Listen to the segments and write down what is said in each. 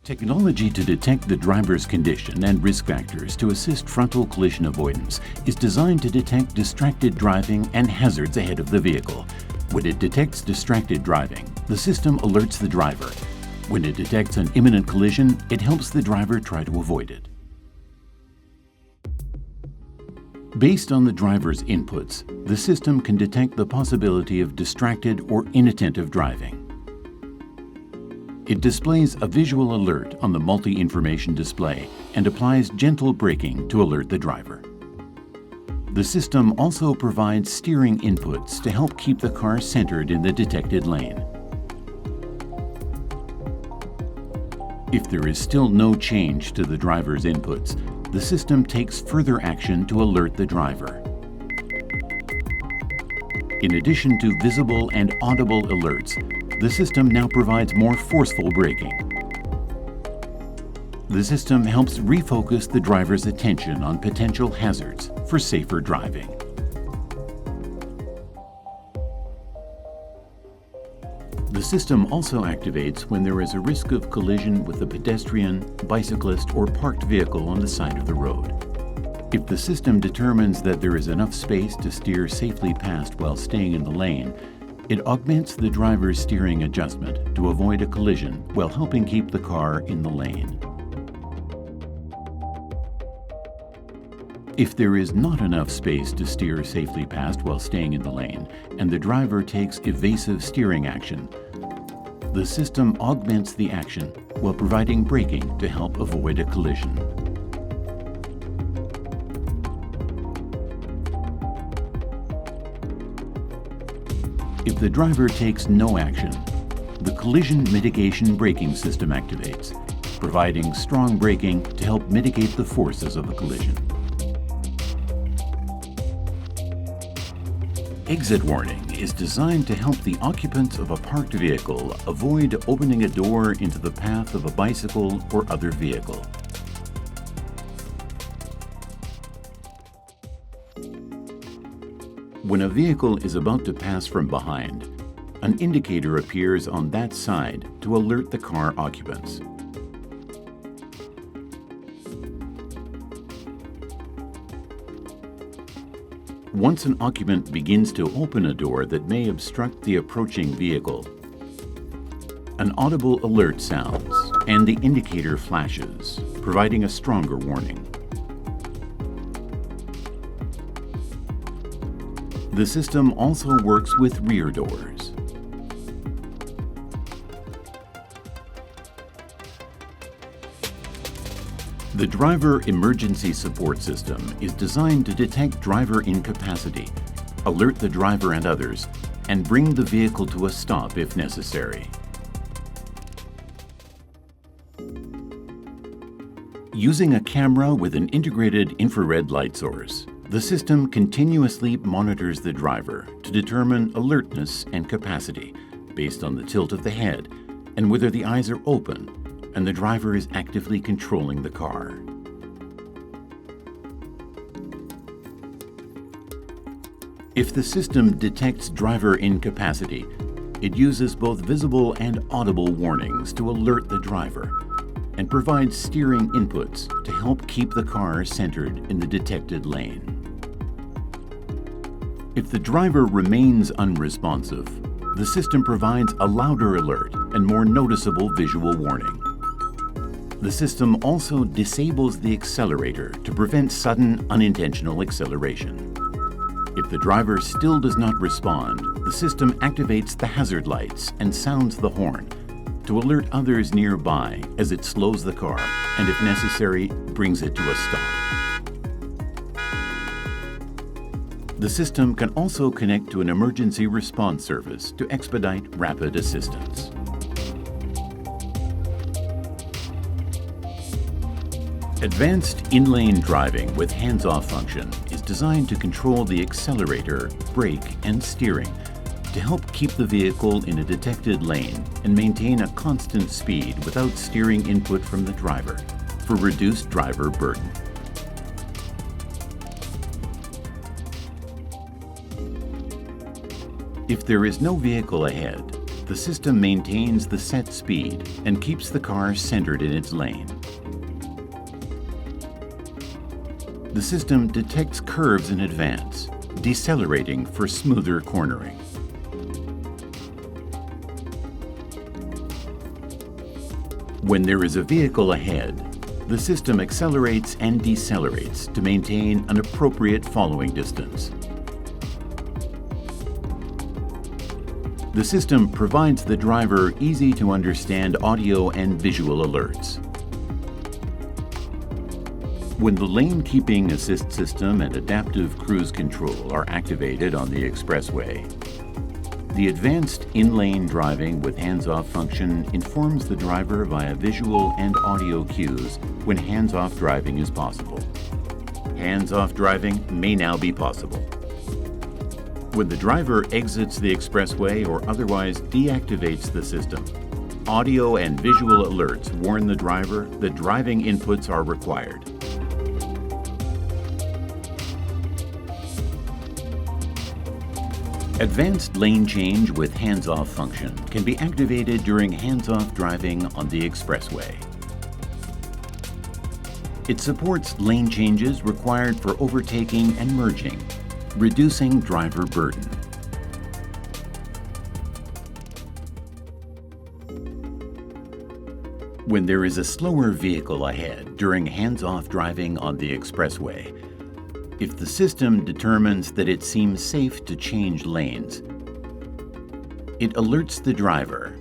Technology to detect the driver's condition and risk factors to assist frontal collision avoidance is designed to detect distracted driving and hazards ahead of the vehicle. When it detects distracted driving, the system alerts the driver. When it detects an imminent collision, it helps the driver try to avoid it. Based on the driver's inputs, the system can detect the possibility of distracted or inattentive driving. It displays a visual alert on the multi-information display and applies gentle braking to alert the driver. The system also provides steering inputs to help keep the car centered in the detected lane. If there is still no change to the driver's inputs, the system takes further action to alert the driver. In addition to visible and audible alerts, the system now provides more forceful braking. The system helps refocus the driver's attention on potential hazards for safer driving. The system also activates when there is a risk of collision with a pedestrian, bicyclist, or parked vehicle on the side of the road. If the system determines that there is enough space to steer safely past while staying in the lane, it augments the driver's steering adjustment to avoid a collision while helping keep the car in the lane. If there is not enough space to steer safely past while staying in the lane, and the driver takes evasive steering action, the system augments the action while providing braking to help avoid a collision. If the driver takes no action, the collision mitigation braking system activates, providing strong braking to help mitigate the forces of a collision. Exit warning is designed to help the occupants of a parked vehicle avoid opening a door into the path of a bicycle or other vehicle. When a vehicle is about to pass from behind, an indicator appears on that side to alert the car occupants. Once an occupant begins to open a door that may obstruct the approaching vehicle, an audible alert sounds and the indicator flashes, providing a stronger warning. The system also works with rear doors. The Driver Emergency Support System is designed to detect driver incapacity, alert the driver and others, and bring the vehicle to a stop if necessary. Using a camera with an integrated infrared light source, the system continuously monitors the driver to determine alertness and capacity based on the tilt of the head and whether the eyes are open and the driver is actively controlling the car. If the system detects driver incapacity, it uses both visible and audible warnings to alert the driver and provides steering inputs to help keep the car centered in the detected lane. If the driver remains unresponsive, the system provides a louder alert and more noticeable visual warning. The system also disables the accelerator to prevent sudden, unintentional acceleration. If the driver still does not respond, the system activates the hazard lights and sounds the horn to alert others nearby as it slows the car and, if necessary, brings it to a stop. The system can also connect to an emergency response service to expedite rapid assistance. Advanced in-lane driving with hands-off function is designed to control the accelerator, brake, and steering to help keep the vehicle in a detected lane and maintain a constant speed without steering input from the driver for reduced driver burden. If there is no vehicle ahead, The system maintains the set speed and keeps the car centered in its lane. The system detects curves in advance, decelerating for smoother cornering. When there is a vehicle ahead, the system accelerates and decelerates to maintain an appropriate following distance. The system provides the driver easy-to-understand audio and visual alerts. When the lane-keeping assist system and adaptive cruise control are activated on the expressway, the advanced in-lane driving with hands-off function informs the driver via visual and audio cues when hands-off driving is possible. Hands-off driving may now be possible. When the driver exits the expressway or otherwise deactivates the system, audio and visual alerts warn the driver that driving inputs are required. Advanced lane change with hands-off function can be activated during hands-off driving on the expressway. It supports lane changes required for overtaking and merging, reducing driver burden. When there is a slower vehicle ahead during hands-off driving on the expressway, if the system determines that it seems safe to change lanes, it alerts the driver.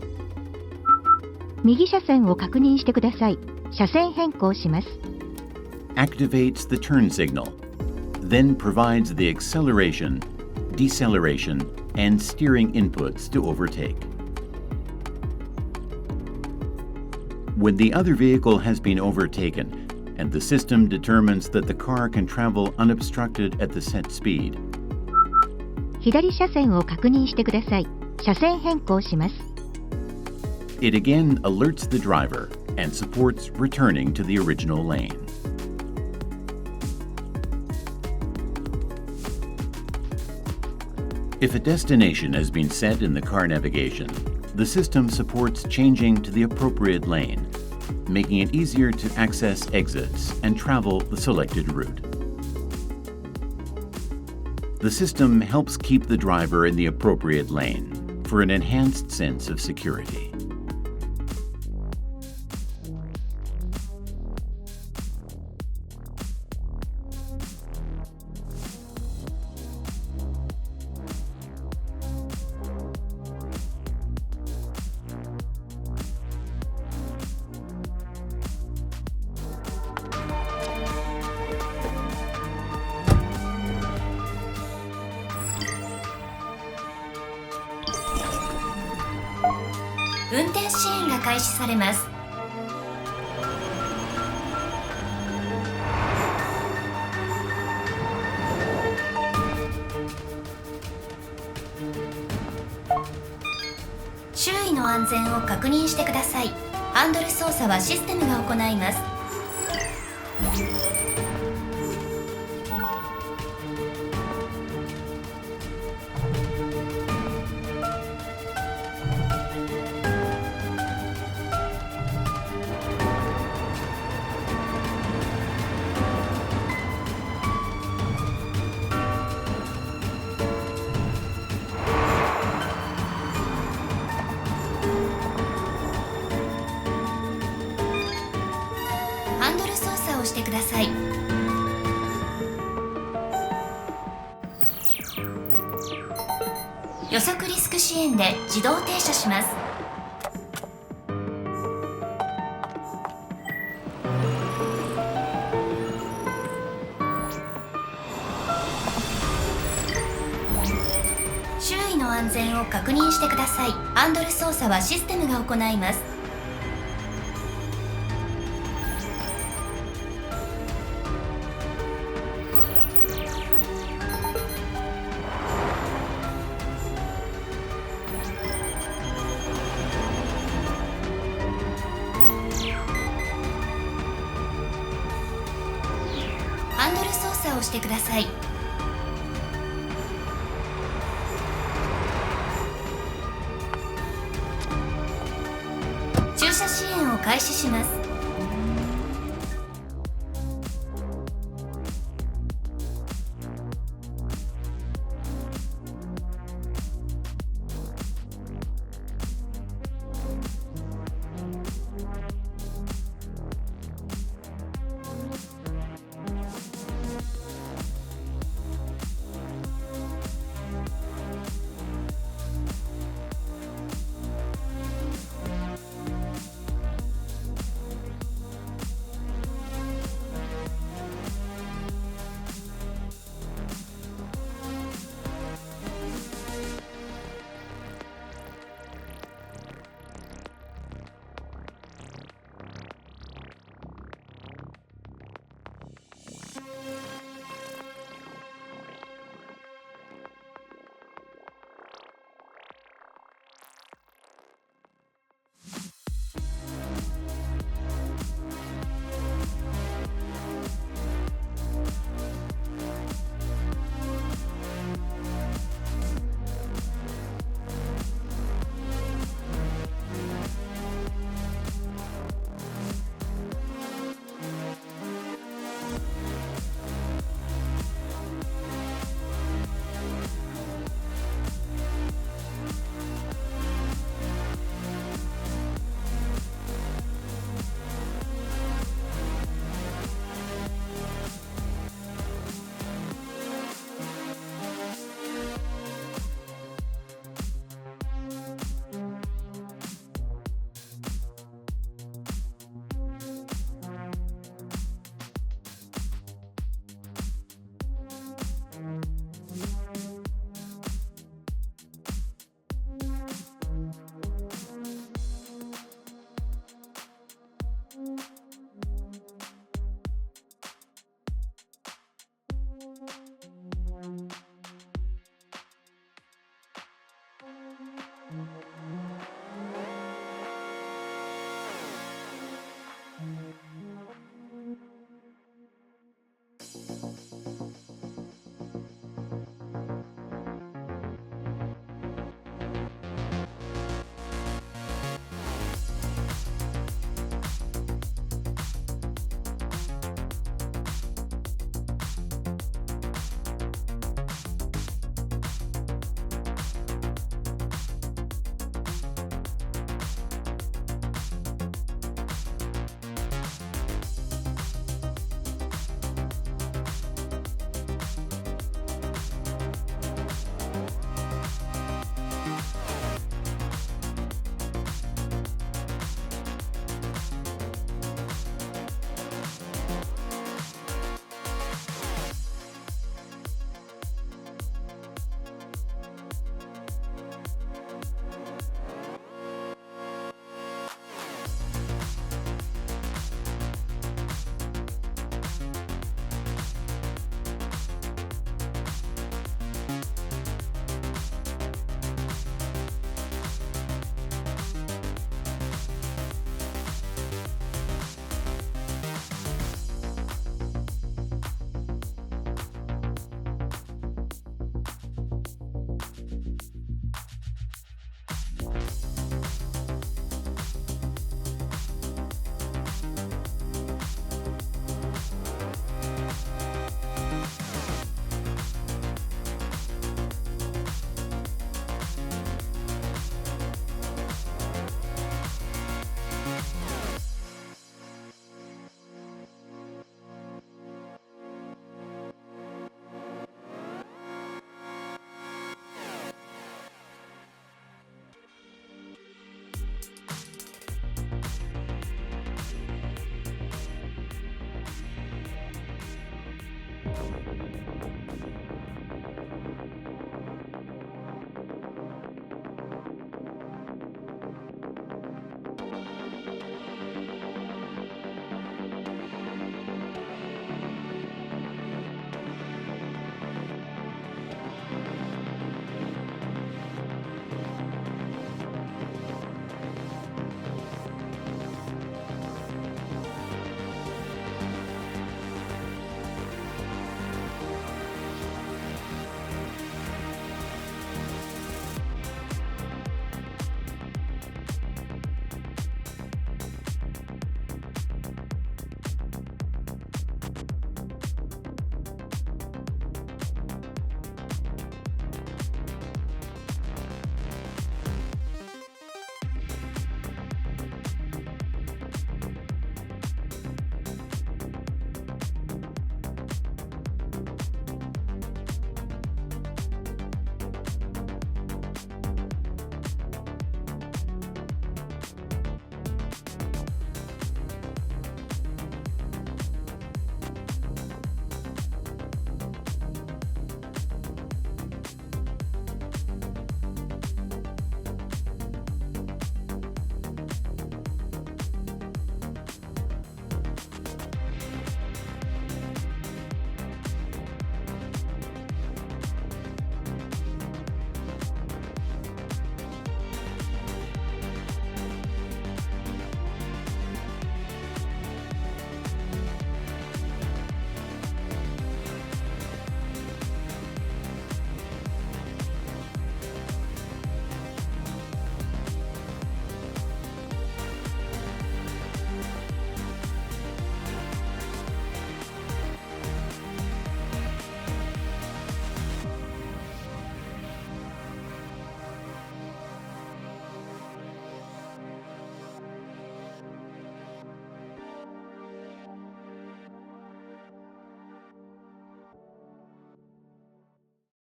右車線を確認してください。車線変更します。Activates the turn signal, then provides the acceleration, deceleration, and steering inputs to overtake. When the other vehicle has been overtaken, and the system determines that the car can travel unobstructed at the set speed, 左車線を確認してください。車線変更します。it again alerts the driver and supports returning to the original lane. If a destination has been set in the car navigation, the system supports changing to the appropriate lane, making it easier to access exits and travel the selected route. The system helps keep the driver in the appropriate lane for an enhanced sense of security. .運転支援が開始されます。周囲の安全を確認してください。ハンドル操作はシステムが行います。ハンドル操作をしてください。予測リスク支援で自動停車します。周囲の安全を確認してください。ハンドル操作はシステムが行います。ハンドル操作をしてください。開始します。